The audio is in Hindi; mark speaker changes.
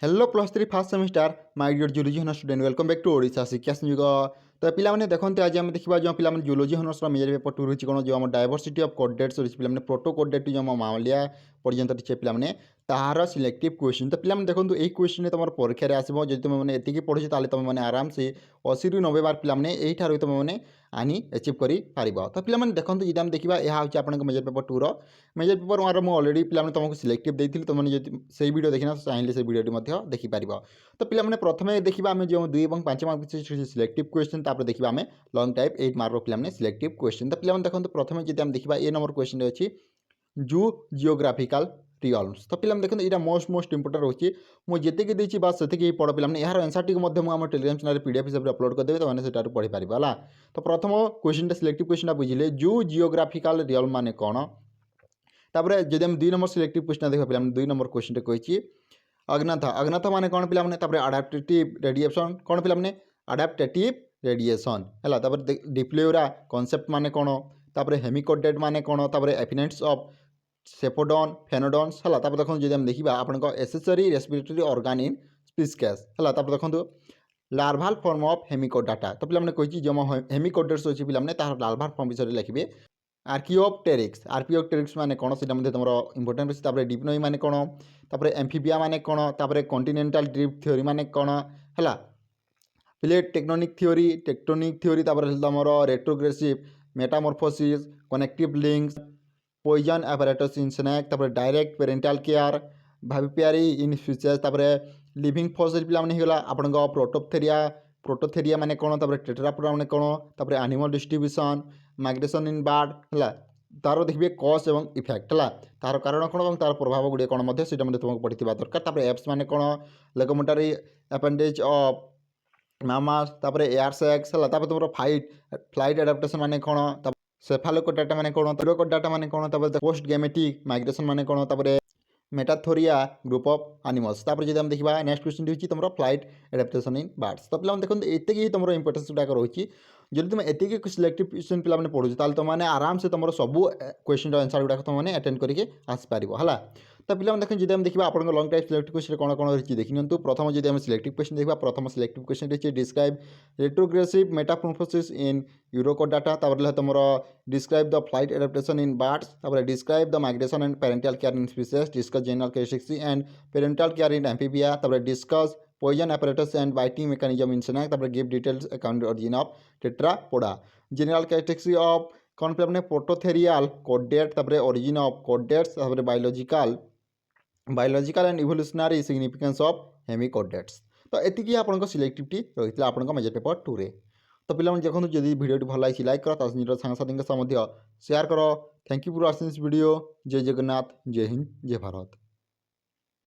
Speaker 1: Hello plus three first semester my dear zoology honours student welcome back to Odisha Shiksha Sanyog. तो पिलाने देखते आज आम देखा जो पिला जूलोजी हनर्स मेजर पेपर टू रही कौन जो आम डायवर्सिटी ऑफ कोडेट्स रही पे प्रोटो कोडेट जो मामलिया पर्यंत रही पे तार सिलेक्टिव क्वेश्चन। तो पिलाने देखो यही क्वेश्चन तुम परीक्षा आसो जब तुम मैंने एति पढ़े तुम आराम से 80 ରୁ 90 बार पिलाने यही तुम मैंने आनी एचिव कर तो पिलाने देखो ये आम देखा यह हूँ आप major paper two major paper one मुझे अलरेडी पिलाने तुमको सिलेक्टिव देती तुमने से वीडियो देखना चाहिए से वीडियो देखिपार। तो पिलाने प्रथम देखा आम जो 2 और 5 मार्क सिलेक्टिव क्वेश्चन देखा आम लंग टाइप 8 मार्क पिलाने सिलेक्टिव क्वेश्चन। तो पिलाने देखो प्रथम जब आम देखा ए नंबर क्वेश्चन अच्छी जू जियोग्राफिकल रियल्स। तो पिलाने देखो यहाँ मोस्ट इंपोर्टेंट रोचे मुझे देती बात से पढ़ पिलाने यार answer T Telegram channel PDF हिसाब से अपलोड करदेवे तो मैंने पढ़ी पार है। तो प्रथम क्वेश्चन सिलेक्टिव क्वेश्चन बुझे जू जियोग्राफिकल रियल मान कौन। तापर जब हम 2 नंबर सिलेक्टिव क्वेश्चन देखा पिलाने 2 नंबर क्वेश्चन कही अग्नाथ माने कौन पिलाने आडाप्टेटिव रेडिएशन कौन पिलाने आडाप्टेटिव रेडिएशन है। तापर डिप्लोरा कॉन्सेप्ट माने कौन तापर हेमिकोडेट माने कौन तापर एफिनेट्स ऑफ सेपोडन फेनोडन्स है। तापर देखो जब हम देखा आपको accessory respiratory organ in species है। तापर देखो लार्भाल फॉर्म ऑफ हेमिकोडाटा। तो पिलाने कही जो हेमिकोडेट्स अच्छी पिलाने लार्भाल फॉर्म विषय लिखे आर्कियोप्टेरिक्स माने कौन से तुम इंपोर्टेंट अच्छी। तापर डिप्नोई माने कौन तापर एम्फिबिया माने कौन तापर कॉन्टिनेंटल ड्रिफ्ट थ्योरी माने कौन है। प्लेट टेक्टोनिक थ्योरी तापर तुम retrogressive metamorphosis connective links poison apparatus in snake तापर डायरेक्ट पेरेंटल केयर भाविपियारी इन स्पीसीज तापर लिविंग फॉसिल पिलाने होगा आपन प्रोटोथेरिया माने कौन तापर टेट्रापोडा माने कौन तापर एनिमल डिस्ट्रीब्यूशन माइग्रेशन इन बर्ड है। तार देखिए कज और इफेक्ट है तार कारण कौन और तार प्रभाव गुड़े कौन तुमको पढ़ी दरकार। तापर एप्स माने कौन लेगोमेंटरी अपेंडेज ऑफ मामास तापर एयर सेक्स है। तापर तुम फ्लाइट एडाप्टेशन माने कौन सेफालोकोडाटा माने कौन थोरोकोडाटा माने कौन तापर पोस्ट गेमेटिक माइग्रेशन माने कौन तापर मेटाथोरिया ग्रुप ऑफ एनिमल्स। तापर जब हम देखा नेक्स्ट क्वेश्चन होची तुम फ्लाइट एडाप्टेशन इन बर्ड्स। तो पिलाने देखो एति ही तुम इंपोर्टेंस गुड़ाक रही जब तुम एति सिलेक्टिव क्वेश्चन पिलाने पढ़ुच तुमने आराम से तुम सब क्वेश्चन आंसर गुड़ाक तुमने अटेंड करके आसपार है। तो पिलाने देखो जब हम देखा आप लंग टाइप सिलेक्टिव क्वेश्चन कौन कौन रही देखिए प्रथम जब हम सिलेक्टिव क्वेश्चन देखा प्रथम सिलेक्टिव क्वेश्चन रही describe retrogressive metamorphosis in urochordata तापर तुम describe the flight adaptation in birds तापर describe the migration and parental care in species discuss general characteristics and parental care in amphibia तापर discuss poison apparatus and biting mechanism in snake तापर give details account origin of tetrapoda general characteristics of कौन पे अपने प्रोटोथेरियल कोडेट तापर ऑरिजिन ऑफ कोडेट्स तापर biological and evolutionary significance of हेमिकोडेट्स। तो एतिकी आपन सिलेक्टिविटी रही आपन मेजर पेपर टू रे। तो पिलाने देखो जब वीडियो भल लगी लाइक कर निज सांगसाथी सह शेयर कर। Thank you for watching this video. जय जगन्नाथ जय हिंद जय भारत।